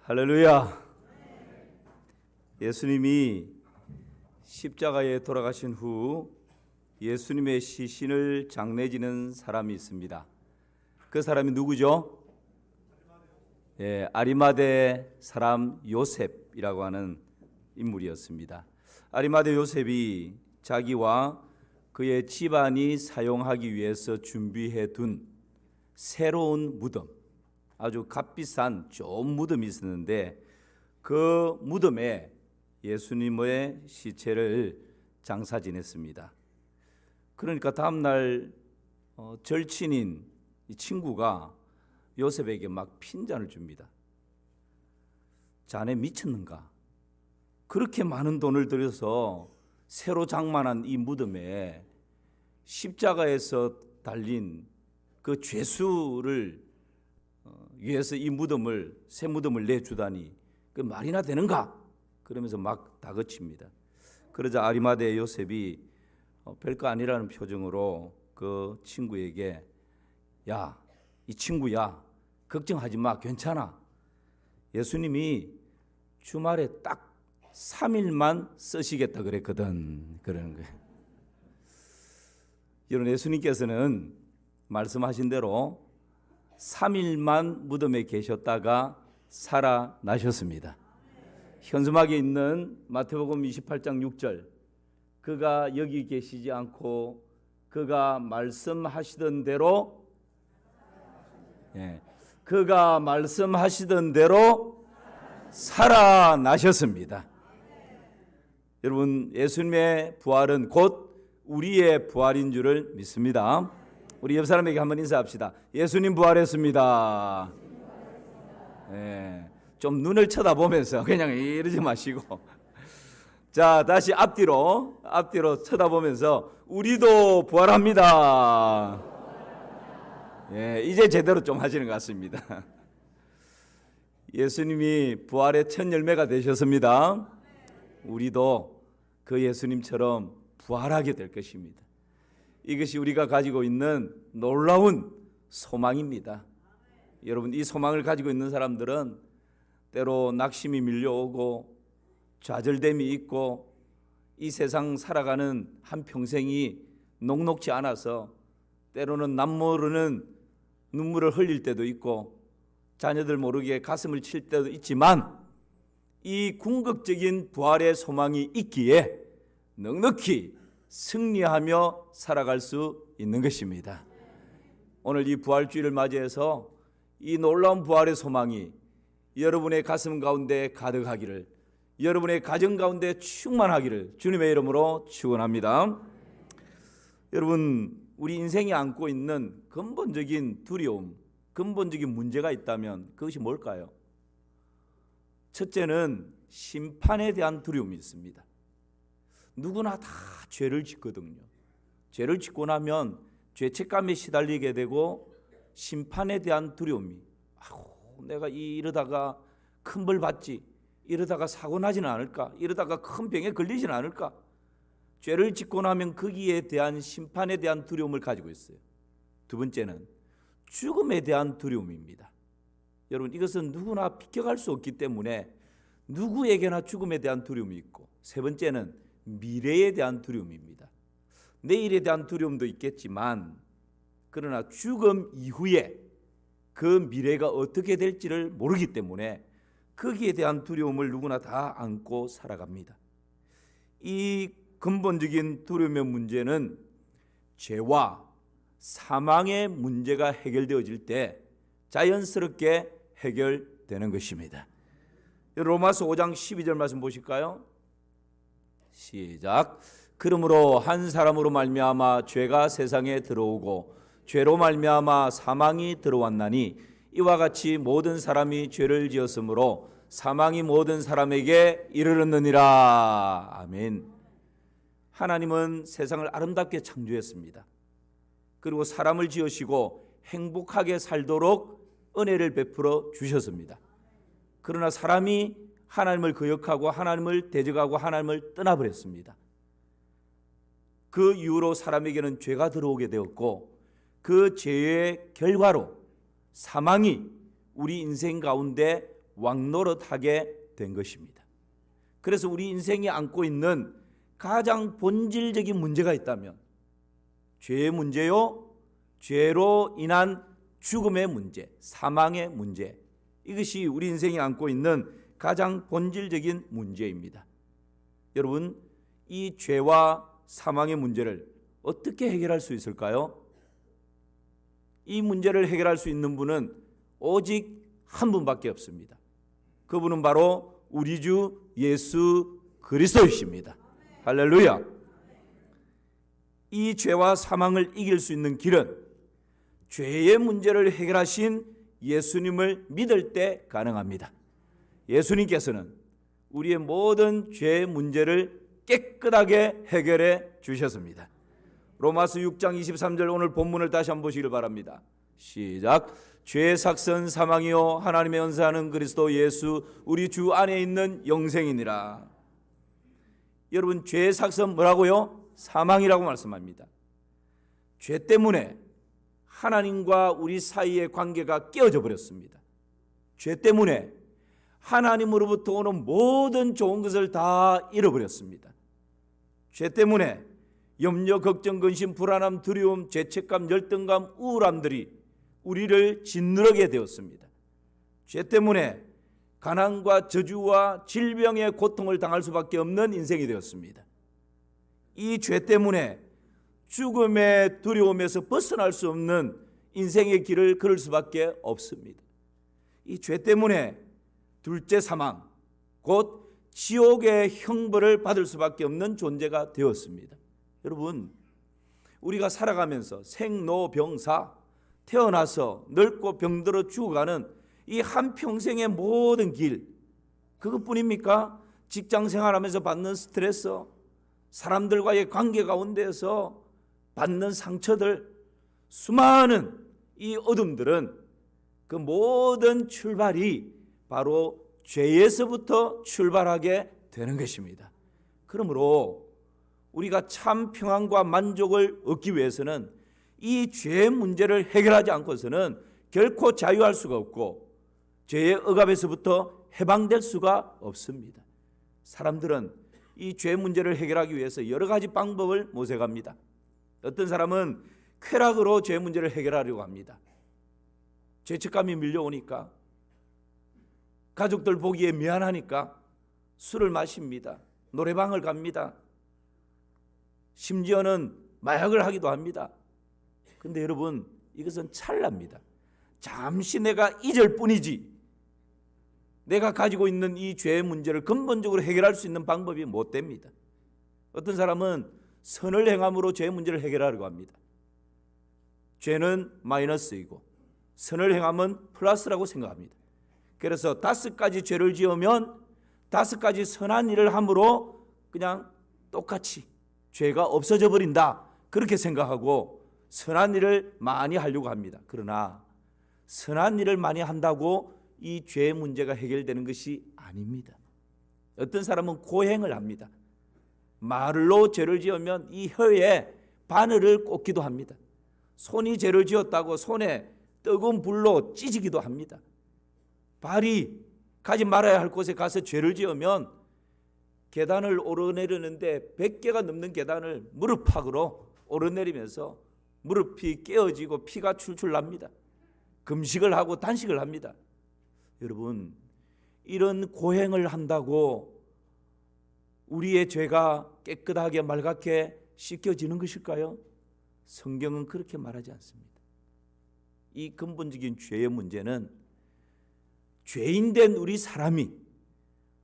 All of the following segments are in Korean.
할렐루야. 예수님이 십자가에 돌아가신 후 예수님의 시신을 장례지는 사람이 있습니다. 그 사람이 누구죠? 아리마대 사람 요셉이라고 하는 인물이었습니다. 아리마대 요셉이 자기와 그의 집안이 사용하기 위해서 준비해 둔 새로운 무덤, 아주 값비싼 좋은 무덤이 있었는데 그 무덤에 예수님의 시체를 장사 지냈습니다. 그러니까 다음날 절친인 이 친구가 요셉에게 막 핀잔을 줍니다. 자네 미쳤는가? 그렇게 많은 돈을 들여서 새로 장만한 이 무덤에 십자가에서 달린 그 죄수를 위해서 이 무덤을, 새 무덤을 내주다니 그 말이나 되는가? 그러면서 막 다그칩니다. 그러자 아리마대 요셉이 별거 아니라는 표정으로 그 친구에게 야, 이 친구야, 걱정하지 마, 괜찮아. 예수님이 주말에 딱 3일만 쓰시겠다 그랬거든. 그러는 거예요. 여러분, 예수님께서는 말씀하신 대로 3일만 무덤에 계셨다가 살아나셨습니다. 현수막에 있는 마태복음 28장 6절, 그가 여기 계시지 않고 그가 말씀하시던 대로 그가 말씀하시던 대로 살아나셨습니다. 여러분, 예수님의 부활은 곧 우리의 부활인 줄을 믿습니다. 우리 옆 사람에게 한번 인사합시다. 예수님 부활했습니다. 좀 눈을 쳐다보면서 그냥 이러지 마시고, 자, 다시 앞뒤로 쳐다보면서 우리도 부활합니다. 이제 제대로 좀 하시는 것 같습니다. 예수님이 부활의 첫 열매가 되셨습니다. 우리도 그 예수님처럼 부활하게 될 것입니다. 이것이 우리가 가지고 있는 놀라운 소망입니다. 여러분, 이 소망을 가지고 있는 사람들은 때로 낙심이 밀려오고 좌절됨이 있고 이 세상 살아가는 한평생이 녹록지 않아서 때로는 남 모르는 눈물을 흘릴 때도 있고 자녀들 모르게 가슴을 칠 때도 있지만 이 궁극적인 부활의 소망이 있기에 넉넉히 승리하며 살아갈 수 있는 것입니다. 오늘 이 부활주의를 맞이해서 이 놀라운 부활의 소망이 여러분의 가슴 가운데 가득하기를, 여러분의 가정 가운데 충만하기를 주님의 이름으로 축원합니다. 여러분, 우리 인생이 안고 있는 근본적인 두려움, 근본적인 문제가 있다면 그것이 뭘까요? 첫째는 심판에 대한 두려움이 있습니다. 누구나 다 죄를 짓거든요. 죄를 짓고 나면 죄책감에 시달리게 되고 심판에 대한 두려움이, 내가 이러다가 큰 벌 받지, 이러다가 사고 나지는 않을까, 이러다가 큰 병에 걸리지는 않을까. 죄를 짓고 나면 거기에 대한 심판에 대한 두려움을 가지고 있어요. 두 번째는 죽음에 대한 두려움입니다. 여러분, 이것은 누구나 비껴갈 수 없기 때문에 누구에게나 죽음에 대한 두려움이 있고, 세 번째는 미래에 대한 두려움입니다. 내일에 대한 두려움도 있겠지만 그러나 죽음 이후에 그 미래가 어떻게 될지를 모르기 때문에 거기에 대한 두려움을 누구나 다 안고 살아갑니다. 이 근본적인 두려움의 문제는 죄와 사망의 문제가 해결되어질 때 자연스럽게 해결되는 것입니다. 로마서 5장 12절 말씀 보실까요? 시작. 그러므로 한 사람으로 말미암아 죄가 세상에 들어오고 죄로 말미암아 사망이 들어왔나니 이와 같이 모든 사람이 죄를 지었으므로 사망이 모든 사람에게 이르렀느니라. 아멘. 하나님은 세상을 아름답게 창조했습니다. 그리고 사람을 지으시고 행복하게 살도록 은혜를 베풀어 주셨습니다. 그러나 사람이 하나님을 거역하고 하나님을 대적하고 하나님을 떠나버렸습니다. 그 이후로 사람에게는 죄가 들어오게 되었고 그 죄의 결과로 사망이 우리 인생 가운데 왕노릇하게 된 것입니다. 그래서 우리 인생이 안고 있는 가장 본질적인 문제가 있다면 죄의 문제요, 죄로 인한 죽음의 문제, 사망의 문제, 이것이 우리 인생이 안고 있는 가장 본질적인 문제입니다. 여러분, 이 죄와 사망의 문제를 어떻게 해결할 수 있을까요? 이 문제를 해결할 수 있는 분은 오직 한 분밖에 없습니다. 그분은 바로 우리 주 예수 그리스도이십니다. 할렐루야. 이 죄와 사망을 이길 수 있는 길은 죄의 문제를 해결하신 예수님을 믿을 때 가능합니다. 예수님께서는 우리의 모든 죄의 문제를 깨끗하게 해결해 주셨습니다. 로마서 6장 23절 오늘 본문을 다시 한번 보시길 바랍니다. 시작. 죄의 삭선 사망이요 하나님의 은사하는 그리스도 예수 우리 주 안에 있는 영생이니라. 여러분, 죄의 삭선 뭐라고요? 사망이라고 말씀합니다. 죄 때문에 하나님과 우리 사이의 관계가 깨어져 버렸습니다. 죄 때문에 하나님으로부터 오는 모든 좋은 것을 다 잃어버렸습니다. 죄 때문에 염려, 걱정, 근심, 불안함, 두려움, 죄책감, 열등감, 우울함들이 우리를 짓누르게 되었습니다. 죄 때문에 가난과 저주와 질병의 고통을 당할 수밖에 없는 인생이 되었습니다. 이 죄 때문에 죽음의 두려움에서 벗어날 수 없는 인생의 길을 걸을 수밖에 없습니다. 이 죄 때문에 둘째 사망, 곧 지옥의 형벌을 받을 수밖에 없는 존재가 되었습니다. 여러분, 우리가 살아가면서 생로병사, 태어나서 늙고 병들어 죽어가는 이 한평생의 모든 길, 그것뿐입니까? 직장 생활하면서 받는 스트레스, 사람들과의 관계 가운데에서 받는 상처들, 수많은 이 어둠들은 그 모든 출발이 바로 죄에서부터 출발하게 되는 것입니다. 그러므로 우리가 참 평안과 만족을 얻기 위해서는 이 죄의 문제를 해결하지 않고서는 결코 자유할 수가 없고 죄의 억압에서부터 해방될 수가 없습니다. 사람들은 이 죄 문제를 해결하기 위해서 여러 가지 방법을 모색합니다. 어떤 사람은 쾌락으로 죄 문제를 해결하려고 합니다. 죄책감이 밀려오니까, 가족들 보기에 미안하니까 술을 마십니다. 노래방을 갑니다. 심지어는 마약을 하기도 합니다. 그런데 여러분, 이것은 찰나입니다. 잠시 내가 잊을 뿐이지 내가 가지고 있는 이 죄의 문제를 근본적으로 해결할 수 있는 방법이 못 됩니다. 어떤 사람은 선을 행함으로 죄의 문제를 해결하려고 합니다. 죄는 마이너스이고 선을 행함은 플러스라고 생각합니다. 그래서 5가지 죄를 지으면 5가지 선한 일을 함으로 그냥 똑같이 죄가 없어져 버린다, 그렇게 생각하고 선한 일을 많이 하려고 합니다. 그러나 선한 일을 많이 한다고 이 죄의 문제가 해결되는 것이 아닙니다. 어떤 사람은 고행을 합니다. 말로 죄를 지으면 이 혀에 바늘을 꽂기도 합니다. 손이 죄를 지었다고 손에 뜨거운 불로 찢기도 합니다. 발이 가지 말아야 할 곳에 가서 죄를 지으면 계단을 오르내리는데 100개가 넘는 계단을 무릎팍으로 오르내리면서 무릎이 깨어지고 피가 출출 납니다. 금식을 하고 단식을 합니다. 여러분, 이런 고행을 한다고 우리의 죄가 깨끗하게 맑게 씻겨지는 것일까요? 성경은 그렇게 말하지 않습니다. 이 근본적인 죄의 문제는 죄인된 우리 사람이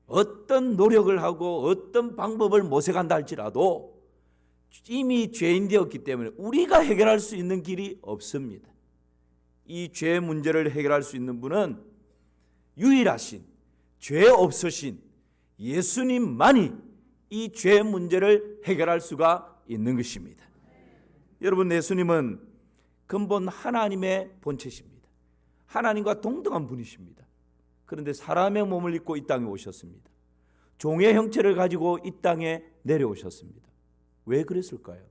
어떤 노력을 하고 어떤 방법을 모색한다 할지라도 이미 죄인 되었기 때문에 우리가 해결할 수 있는 길이 없습니다. 이 죄의 문제를 해결할 수 있는 분은 유일하신 죄 없으신 예수님만이 이 죄의 문제를 해결할 수가 있는 것입니다. 여러분, 예수님은 근본 하나님의 본체십니다. 하나님과 동등한 분이십니다. 그런데 사람의 몸을 입고 이 땅에 오셨습니다. 종의 형체를 가지고 이 땅에 내려오셨습니다. 왜 그랬을까요?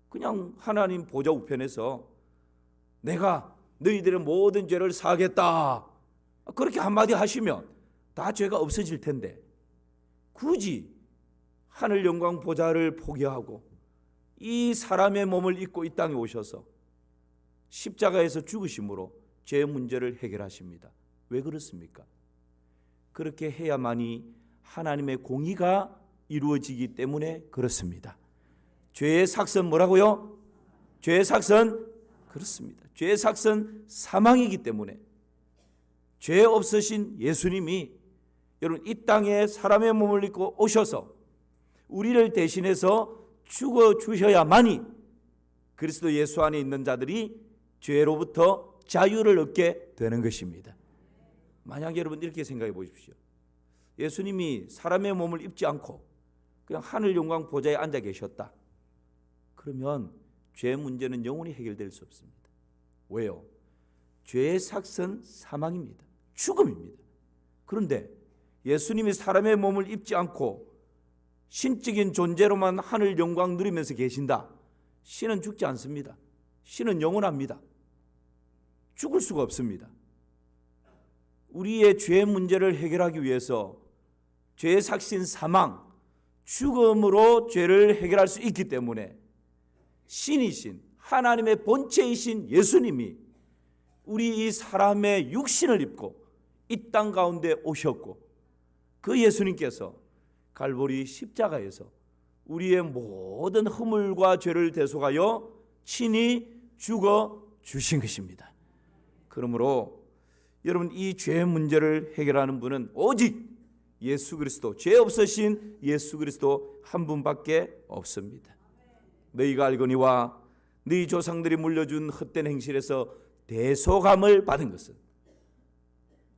그냥 하나님 보좌 우편에서 내가 너희들의 모든 죄를 사하겠다, 그렇게 한마디 하시면 다 죄가 없어질 텐데 굳이 하늘 영광 보좌를 포기하고 이 사람의 몸을 입고 이 땅에 오셔서 십자가에서 죽으심으로 죄 문제를 해결하십니다. 왜 그렇습니까? 그렇게 해야만이 하나님의 공의가 이루어지기 때문에 그렇습니다. 죄의 삭은 뭐라고요? 죄의 삭은 그렇습니다. 죄의 삭은 사망이기 때문에 죄 없으신 예수님이 여러분 이 땅에 사람의 몸을 입고 오셔서 우리를 대신해서 죽어 주셔야만이 그리스도 예수 안에 있는 자들이 죄로부터 자유를 얻게 되는 것입니다. 만약 여러분 이렇게 생각해 보십시오. 예수님이 사람의 몸을 입지 않고 그냥 하늘 영광 보좌에 앉아 계셨다. 그러면 죄 문제는 영원히 해결될 수 없습니다. 왜요? 죄의 삭은 사망입니다. 죽음입니다. 그런데 예수님이 사람의 몸을 입지 않고 신적인 존재로만 하늘 영광 누리면서 계신다. 신은 죽지 않습니다. 신은 영원합니다. 죽을 수가 없습니다. 우리의 죄 문제를 해결하기 위해서 죄의 삭신 사망, 죽음으로 죄를 해결할 수 있기 때문에 신이신 하나님의 본체이신 예수님이 우리 이 사람의 육신을 입고 이 땅 가운데 오셨고 그 예수님께서 갈보리 십자가에서 우리의 모든 허물과 죄를 대속하여 친히 죽어 주신 것입니다. 그러므로 여러분 이 죄 문제를 해결하는 분은 오직 예수 그리스도, 죄 없으신 예수 그리스도 한 분밖에 없습니다. 너희가 알거니와 너희 조상들이 물려준 헛된 행실에서 대속함을 받은 것은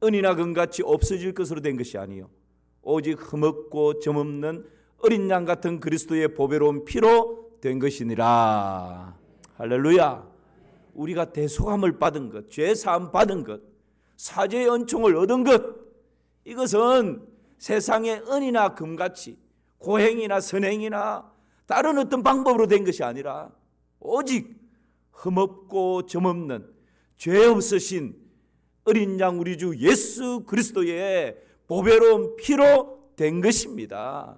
은이나 금같이 없어질 것으로 된 것이 아니요 오직 흠없고 점없는 어린 양 같은 그리스도의 보배로운 피로 된 것이니라. 할렐루야. 우리가 대속함을 받은 것, 죄 사함 받은 것, 사죄의 은총을 얻은 것, 이것은 세상의 은이나 금같이 고행이나 선행이나 다른 어떤 방법으로 된 것이 아니라 오직 흠없고 점없는 죄 없으신 어린 양 우리 주 예수 그리스도의 보배로운 피로 된 것입니다.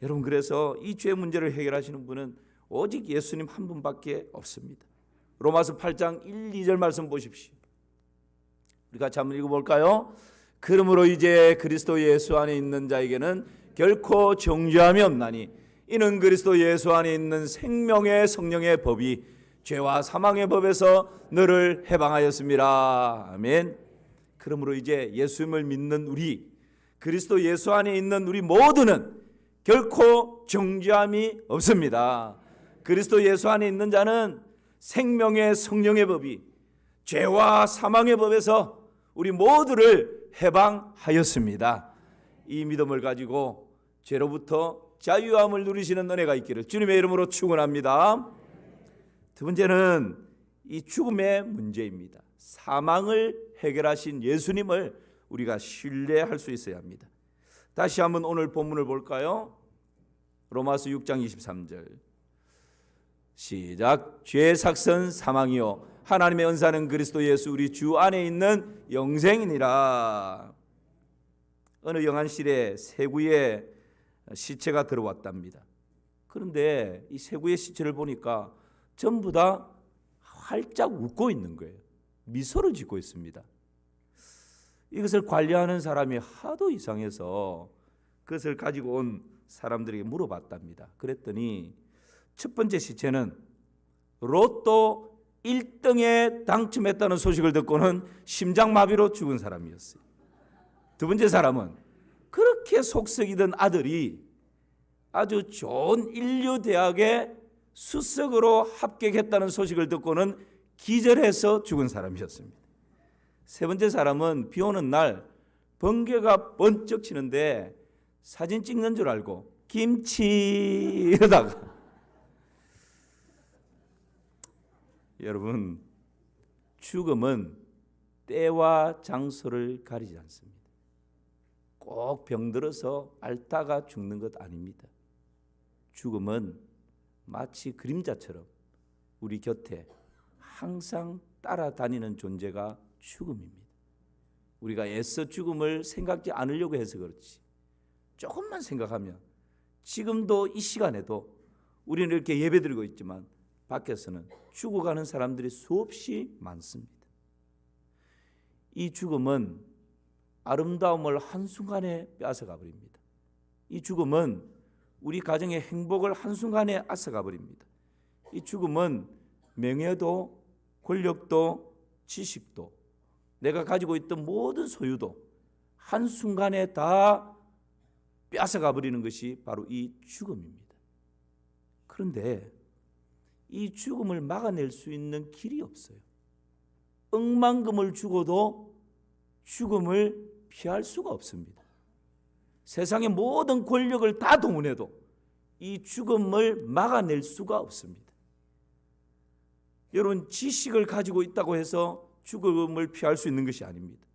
여러분 그래서 이 죄 문제를 해결하시는 분은 오직 예수님 한 분밖에 없습니다. 로마서 8장 1, 2절 말씀 보십시오. 우리 같이 한번 읽어볼까요? 그러므로 이제 그리스도 예수 안에 있는 자에게는 결코 정죄함이 없나니 이는 그리스도 예수 안에 있는 생명의 성령의 법이 죄와 사망의 법에서 너를 해방하였습니다. 아멘. 그러므로 이제 예수님을 믿는 우리, 그리스도 예수 안에 있는 우리 모두는 결코 정죄함이 없습니다. 그리스도 예수 안에 있는 자는 생명의 성령의 법이 죄와 사망의 법에서 우리 모두를 해방하였습니다. 이 믿음을 가지고 죄로부터 자유함을 누리시는 은혜가 있기를 주님의 이름으로 축원합니다. 두 번째는 이 죽음의 문제입니다. 사망을 해결하신 예수님을 우리가 신뢰할 수 있어야 합니다. 다시 한번 오늘 본문을 볼까요? 로마서 6장 23절 시작. 죄의 삭은 사망이요 하나님의 은사는 그리스도 예수 우리 주 안에 있는 영생이니라. 어느 영안실에 세구의 시체가 들어왔답니다. 그런데 이 세구의 시체를 보니까 전부 다 활짝 웃고 있는 거예요. 미소를 짓고 있습니다. 이것을 관리하는 사람이 하도 이상해서 그것을 가지고 온 사람들에게 물어봤답니다. 그랬더니 첫 번째 시체는 로또 1등에 당첨했다는 소식을 듣고는 심장마비로 죽은 사람이었어요. 두 번째 사람은 그렇게 속썩이던 아들이 아주 좋은 인류대학에 수석으로 합격했다는 소식을 듣고는 기절해서 죽은 사람이었습니다. 세 번째 사람은 비 오는 날 번개가 번쩍 치는데 사진 찍는 줄 알고 김치 이러다가 여러분 죽음은 때와 장소를 가리지 않습니다. 꼭 병들어서 앓다가 죽는 것 아닙니다. 죽음은 마치 그림자처럼 우리 곁에 항상 따라다니는 존재가 죽음입니다. 우리가 애써 죽음을 생각지 않으려고 해서 그렇지, 조금만 생각하면 지금도 이 시간에도 우리는 이렇게 예배드리고 있지만 밖에서는 죽어가는 사람들이 수없이 많습니다. 이 죽음은 아름다움을 한순간에 빼앗아가 버립니다. 이 죽음은 우리 가정의 행복을 한순간에 앗아가 버립니다. 이 죽음은 명예도 권력도 지식도 내가 가지고 있던 모든 소유도 한순간에 다 빼앗아가 버리는 것이 바로 이 죽음입니다. 그런데 이 죽음을 막아낼 수 있는 길이 없어요. 억만금을 주고도 죽음을 피할 수가 없습니다. 세상의 모든 권력을 다 동원해도 이 죽음을 막아낼 수가 없습니다. 여러분, 지식을 가지고 있다고 해서 죽음을 피할 수 있는 것이 아닙니다.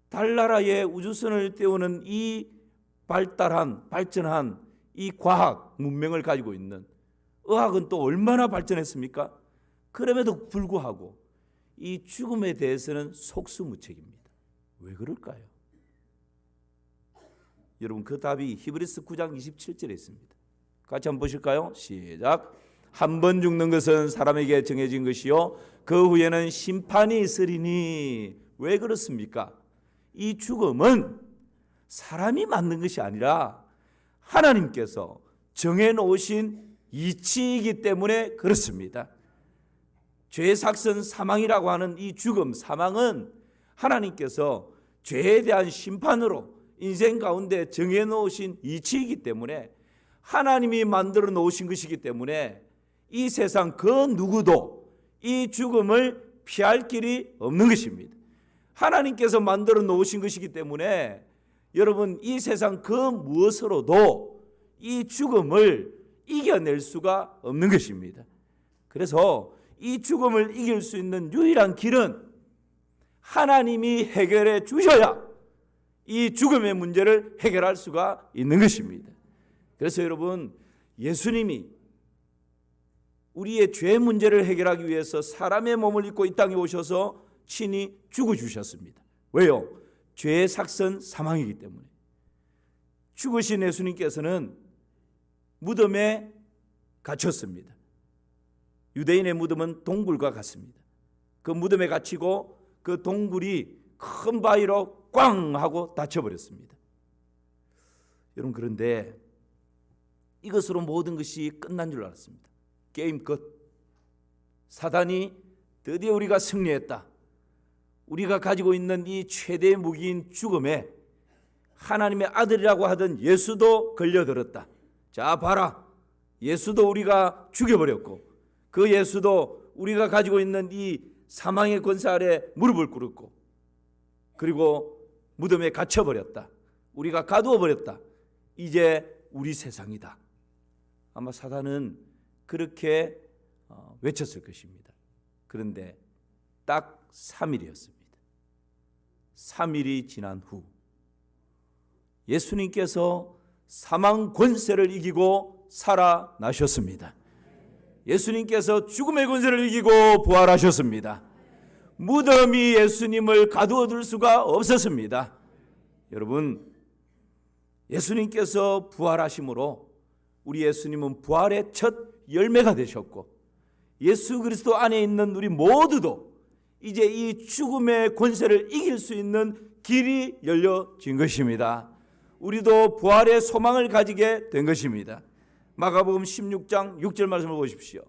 달나라의 우주선을 띄우는 이 발전한 이 과학 문명을 가지고 있는 의학은 또 얼마나 발전했습니까? 그럼에도 불구하고 이 죽음에 대해서는 속수무책입니다. 왜 그럴까요? 여러분, 그 답이 히브리서 9장 27절에 있습니다. 같이 한번 보실까요? 시작. 한 번 죽는 것은 사람에게 정해진 것이요 그 후에는 심판이 있으리니. 왜 그렇습니까? 이 죽음은 사람이 만든 것이 아니라 하나님께서 정해놓으신 이치이기 때문에 그렇습니다. 죄의 삭선 사망이라고 하는 이 죽음, 사망은 하나님께서 죄에 대한 심판으로 인생 가운데 정해놓으신 이치이기 때문에, 하나님이 만들어 놓으신 것이기 때문에 이 세상 그 누구도 이 죽음을 피할 길이 없는 것입니다. 하나님께서 만들어 놓으신 것이기 때문에 여러분, 이 세상 그 무엇으로도 이 죽음을 이겨낼 수가 없는 것입니다. 그래서 이 죽음을 이길 수 있는 유일한 길은 하나님이 해결해 주셔야 이 죽음의 문제를 해결할 수가 있는 것입니다. 그래서 여러분, 예수님이 우리의 죄 문제를 해결하기 위해서 사람의 몸을 입고 이 땅에 오셔서 친히 죽어주셨습니다. 왜요? 죄의 삭선 사망이기 때문에. 죽으신 예수님께서는 무덤에 갇혔습니다. 유대인의 무덤은 동굴과 같습니다. 그 무덤에 갇히고 그 동굴이 큰 바위로 꽝 하고 닫혀버렸습니다. 여러분, 그런데 이것으로 모든 것이 끝난 줄 알았습니다. 게임 끝. 사단이 드디어 우리가 승리했다. 우리가 가지고 있는 이 최대의 무기인 죽음에 하나님의 아들이라고 하던 예수도 걸려들었다. 자, 봐라. 예수도 우리가 죽여버렸고 그 예수도 우리가 가지고 있는 이 사망의 권세 아래 무릎을 꿇었고 그리고 무덤에 갇혀버렸다. 우리가 가두어버렸다. 이제 우리 세상이다. 아마 사단은 그렇게 외쳤을 것입니다. 그런데 딱 3일이었습니다. 3일이 지난 후 예수님께서 사망 권세를 이기고 살아나셨습니다. 예수님께서 죽음의 권세를 이기고 부활하셨습니다. 무덤이 예수님을 가두어둘 수가 없었습니다. 여러분, 예수님께서 부활하심으로 우리 예수님은 부활의 첫 열매가 되셨고 예수 그리스도 안에 있는 우리 모두도 이제 이 죽음의 권세를 이길 수 있는 길이 열려진 것입니다. 우리도 부활의 소망을 가지게 된 것입니다. 마가복음 16장 6절 말씀을 보십시오.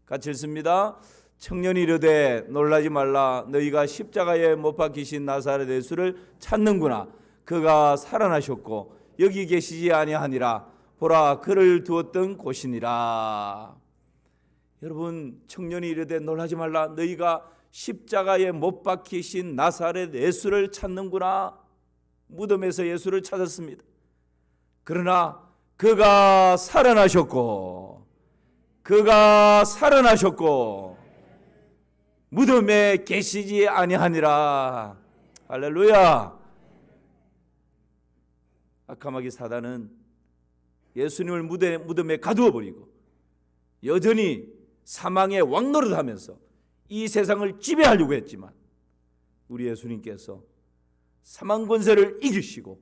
같이 읽습니다. 청년이 이르되 놀라지 말라. 너희가 십자가에 못 박히신 나사렛 예수를 찾는구나. 그가 살아나셨고 여기 계시지 아니하니라. 보라, 그를 두었던 곳이니라. 여러분, 청년이 이르되 놀라지 말라. 너희가 십자가에 못 박히신 나사렛 예수를 찾는구나. 무덤에서 예수를 찾았습니다. 그러나 그가 살아나셨고 무덤에 계시지 아니하니라. 할렐루야. 악함하게 사단은 예수님을 무덤에 가두어버리고 여전히 사망의 왕노릇하면서 이 세상을 지배하려고 했지만 우리 예수님께서 사망 권세를 이기시고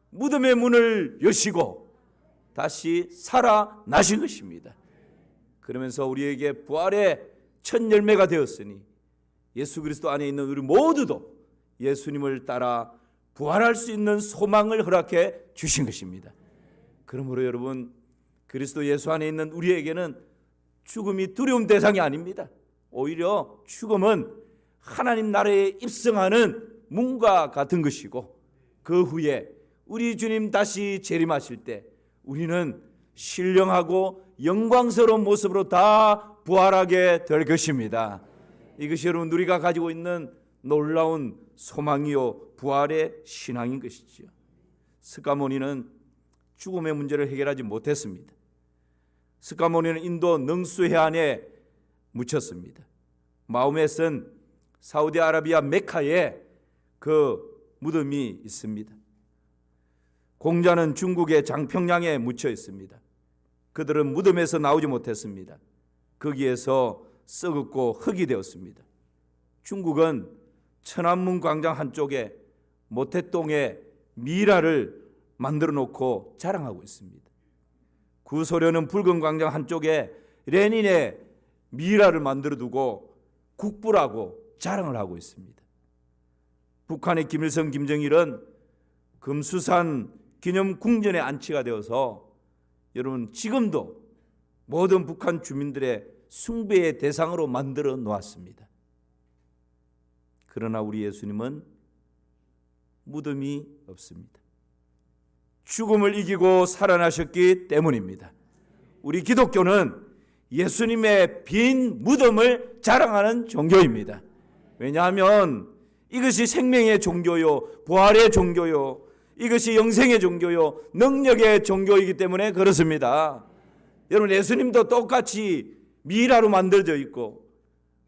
무덤의 문을 여시고 다시 살아나신 것입니다. 그러면서 우리에게 부활의 첫 열매가 되었으니 예수 그리스도 안에 있는 우리 모두도 예수님을 따라 부활할 수 있는 소망을 허락해 주신 것입니다. 그러므로 여러분, 그리스도 예수 안에 있는 우리에게는 죽음이 두려움 대상이 아닙니다. 오히려 죽음은 하나님 나라에 입성하는 문과 같은 것이고, 그 후에 우리 주님 다시 재림하실 때 우리는 신령하고 영광스러운 모습으로 다 부활하게 될 것입니다. 이것이 여러분 우리가 가지고 있는 놀라운 소망이요 부활의 신앙인 것이지요. 스가모니는 죽음의 문제를 해결하지 못했습니다. 스가모니는 인도 능수 해안에 묻혔습니다. 마호멧은 사우디아라비아 메카에 그 무덤이 있습니다. 공자는 중국의 장평양에 묻혀 있습니다. 그들은 무덤에서 나오지 못했습니다. 거기에서 썩었고 흙이 되었습니다. 중국은 천안문 광장 한쪽에 모태똥에 미라를 만들어 놓고 자랑하고 있습니다. 구소련은 붉은 광장 한쪽에 레닌의 미라를 만들어 두고 국부라고 자랑을 하고 있습니다. 북한의 김일성, 김정일은 금수산 기념 궁전에 안치가 되어서 여러분 지금도 모든 북한 주민들의 숭배의 대상으로 만들어 놓았습니다. 그러나 우리 예수님은 무덤이 없습니다. 죽음을 이기고 살아나셨기 때문입니다. 우리 기독교는 예수님의 빈 무덤을 자랑하는 종교입니다. 왜냐하면 이것이 생명의 종교요, 부활의 종교요, 이것이 영생의 종교요, 능력의 종교이기 때문에 그렇습니다. 여러분, 예수님도 똑같이 미라로 만들어져 있고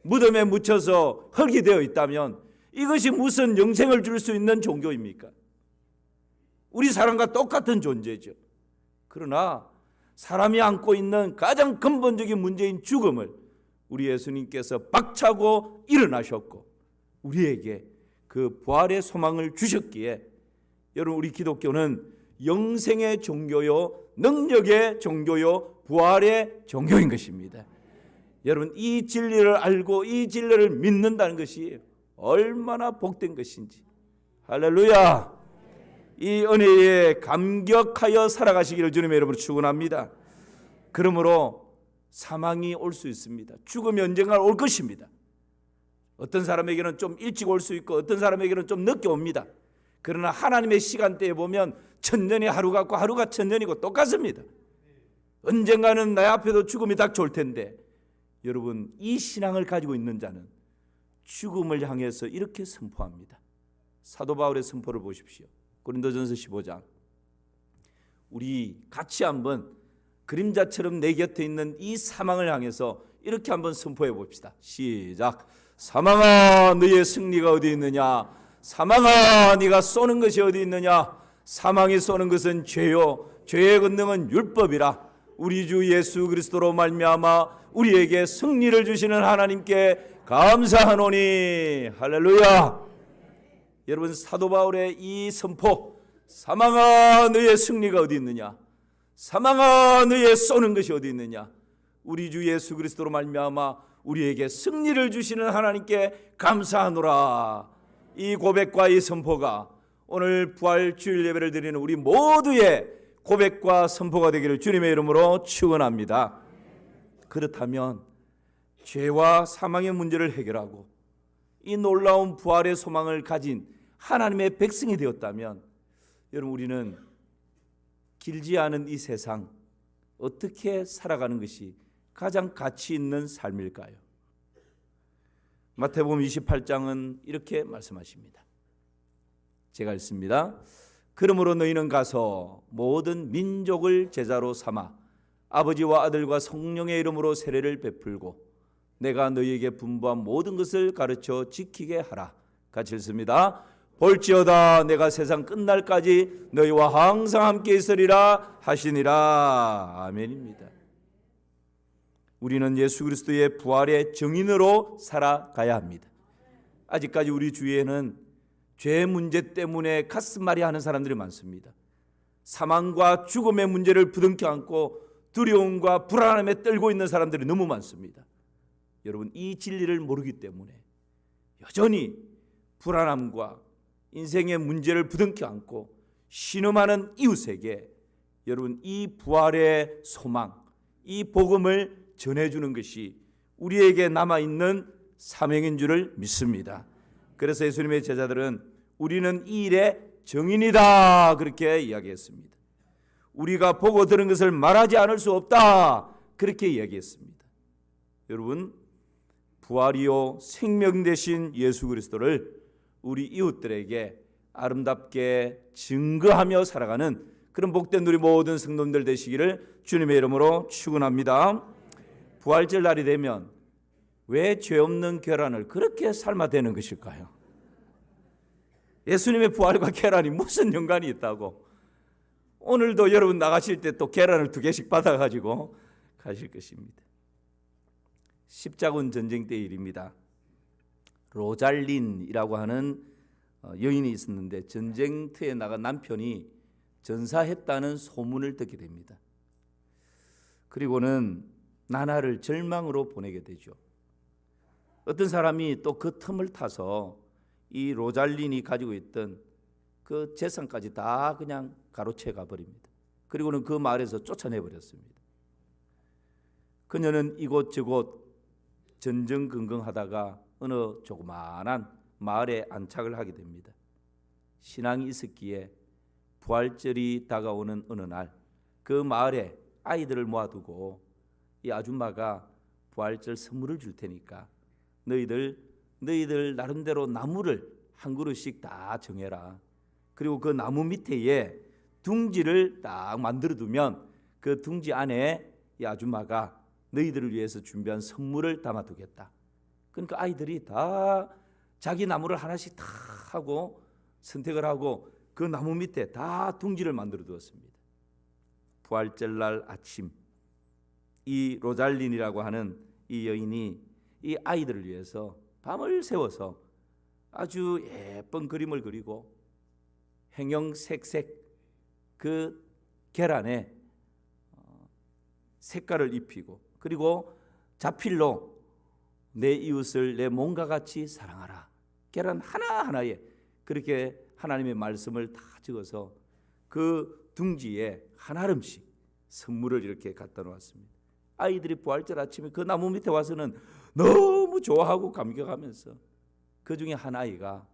무덤에 묻혀서 흙이 되어 있다면 이것이 무슨 영생을 줄 수 있는 종교입니까? 우리 사람과 똑같은 존재죠. 그러나 사람이 안고 있는 가장 근본적인 문제인 죽음을 우리 예수님께서 박차고 일어나셨고 우리에게 그 부활의 소망을 주셨기에 여러분, 우리 기독교는 영생의 종교요, 능력의 종교요, 부활의 종교인 것입니다. 여러분, 이 진리를 알고 이 진리를 믿는다는 것이 얼마나 복된 것인지, 할렐루야! 이 은혜에 감격하여 살아가시기를 주님의 이름으로 축원합니다. 그러므로 사망이 올 수 있습니다. 죽음이 언젠가 올 것입니다. 어떤 사람에게는 좀 일찍 올 수 있고 어떤 사람에게는 좀 늦게 옵니다. 그러나 하나님의 시간대에 보면 천년이 하루 같고 하루가 천년이고 똑같습니다. 언젠가는 내 앞에도 죽음이 닥쳐올 텐데, 여러분, 이 신앙을 가지고 있는 자는 죽음을 향해서 이렇게 선포합니다. 사도 바울의 선포를 보십시오. 고린도전서 15장. 우리 같이 한번 그림자처럼 내 곁에 있는 이 사망을 향해서 이렇게 한번 선포해 봅시다. 시작. 사망아, 너의 승리가 어디 있느냐? 사망아, 네가 쏘는 것이 어디 있느냐? 사망이 쏘는 것은 죄요, 죄의 권능은 율법이라. 우리 주 예수 그리스도로 말미암아 우리에게 승리를 주시는 하나님께 감사하노니. 할렐루야. 여러분, 사도 바울의 이 선포, 사망아 너의 승리가 어디 있느냐? 사망아 너의 쏘는 것이 어디 있느냐? 우리 주 예수 그리스도로 말미암아 우리에게 승리를 주시는 하나님께 감사하노라. 이 고백과 이 선포가 오늘 부활 주일 예배를 드리는 우리 모두의 고백과 선포가 되기를 주님의 이름으로 축원합니다. 그렇다면 죄와 사망의 문제를 해결하고 이 놀라운 부활의 소망을 가진 하나님의 백성이 되었다면, 여러분, 우리는 길지 않은 이 세상 어떻게 살아가는 것이 가장 가치 있는 삶일까요? 마태복음 28장은 이렇게 말씀하십니다. 제가 읽습니다. 그러므로 너희는 가서 모든 민족을 제자로 삼아 아버지와 아들과 성령의 이름으로 세례를 베풀고 내가 너희에게 분부한 모든 것을 가르쳐 지키게 하라. 같이 읽습니다. 볼지어다 내가 세상 끝날까지 너희와 항상 함께 있으리라 하시니라. 아멘입니다. 우리는 예수 그리스도의 부활의 증인으로 살아가야 합니다. 아직까지 우리 주위에는 죄 문제 때문에 가슴앓이 하는 사람들이 많습니다. 사망과 죽음의 문제를 부둥켜 안고 두려움과 불안함에 떨고 있는 사람들이 너무 많습니다. 여러분, 이 진리를 모르기 때문에 여전히 불안함과 인생의 문제를 부둥켜 안고 신음하는 이웃에게 여러분, 이 부활의 소망, 이 복음을 전해주는 것이 우리에게 남아있는 사명인 줄을 믿습니다. 그래서 예수님의 제자들은 우리는 이 일의 증인이다 그렇게 이야기했습니다. 우리가 보고 들은 것을 말하지 않을 수 없다 그렇게 이야기했습니다. 여러분, 부활이요 생명 되신 예수 그리스도를 우리 이웃들에게 아름답게 증거하며 살아가는 그런 복된 우리 모든 성도님들 되시기를 주님의 이름으로 축원합니다. 부활절 날이 되면 왜 죄 없는 계란을 그렇게 삶아대는 것일까요? 예수님의 부활과 계란이 무슨 연관이 있다고? 오늘도 여러분 나가실 때 또 계란을 2개씩 받아가지고 가실 것입니다. 십자군 전쟁 때 일입니다. 로잘린이라고 하는 여인이 있었는데 전쟁터에 나간 남편이 전사했다는 소문을 듣게 됩니다. 그리고는 나날을 절망으로 보내게 되죠. 어떤 사람이 또 그 틈을 타서 이 로잘린이 가지고 있던 그 재산까지 다 그냥 가로채 가버립니다. 그리고는 그 마을에서 쫓아내버렸습니다. 그녀는 이곳저곳 전전긍긍하다가 어느 조그마한 마을에 안착을 하게 됩니다. 신앙이 있었기에 부활절이 다가오는 어느 날 그 마을에 아이들을 모아두고 이 아줌마가 부활절 선물을 줄 테니까 너희들 나름대로 나무를 한 그루씩 다 정해라. 그리고 그 나무 밑에 둥지를 딱 만들어 두면 그 둥지 안에 이 아줌마가 너희들을 위해서 준비한 선물을 담아두겠다. 그러니까 아이들이 다 자기 나무를 하나씩 다 하고 선택을 하고 그 나무 밑에 다 둥지를 만들어 두었습니다. 부활절 날 아침 이 로잘린이라고 하는 이 여인이 이 아이들을 위해서 밤을 새워서 아주 예쁜 그림을 그리고 형형색색 그 계란에 색깔을 입히고 그리고 자필로 내 이웃을 내 몸과 같이 사랑하라. 계란 하나하나에 그렇게 하나님의 말씀을 다 적어서 그 둥지에 한 알음씩 선물을 이렇게 갖다 놓았습니다. 아이들이 부활절 아침에 그 나무 밑에 와서는 너무 좋아하고 감격하면서 그 중에 한 아이가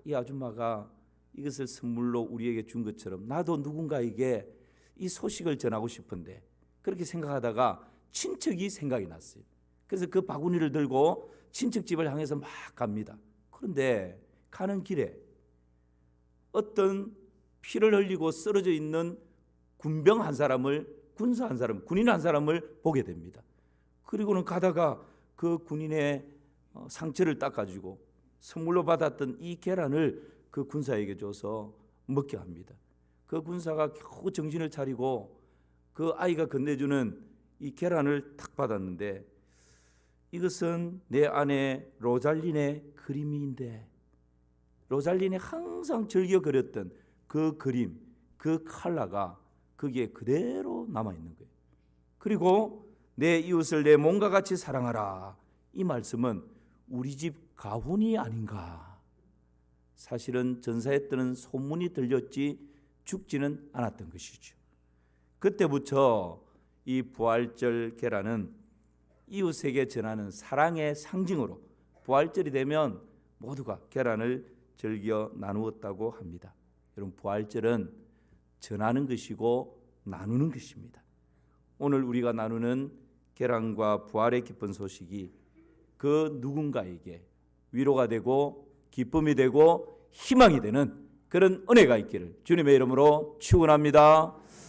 이 아줌마가 이것을 선물로 우리에게 준 것처럼 나도 누군가에게 이 소식을 전하고 싶은데 그렇게 생각하다가 친척이 생각이 났어요. 그래서 그 바구니를 들고 친척집을 향해서 막 갑니다. 그런데 가는 길에 어떤 피를 흘리고 쓰러져 있는 군병 한 사람을 군사 한 사람, 군인 한 사람을 보게 됩니다. 그리고는 가다가 그 군인의 상처를 닦아주고 선물로 받았던 이 계란을 그 군사에게 줘서 먹게 합니다. 그 군사가 겨우 정신을 차리고 그 아이가 건네주는 이 계란을 탁 받았는데 이것은 내 아내 로잘린의 그림인데 로잘린이 항상 즐겨 그렸던 그 그림, 그 컬러가 거기에 그대로 남아있는 거예요. 그리고 내 이웃을 내 몸과 같이 사랑하라. 이 말씀은 우리 집 가훈이 아닌가. 사실은 전사에 뜨는 소문이 들렸지 죽지는 않았던 것이죠. 그때부터 이 부활절 계란은 이웃에게 전하는 사랑의 상징으로 부활절이 되면 모두가 계란을 즐겨 나누었다고 합니다. 여러분, 부활절은 전하는 것이고 나누는 것입니다. 오늘 우리가 나누는 계란과 부활의 기쁜 소식이 그 누군가에게 위로가 되고 기쁨이 되고 희망이 되는 그런 은혜가 있기를 주님의 이름으로 축원합니다.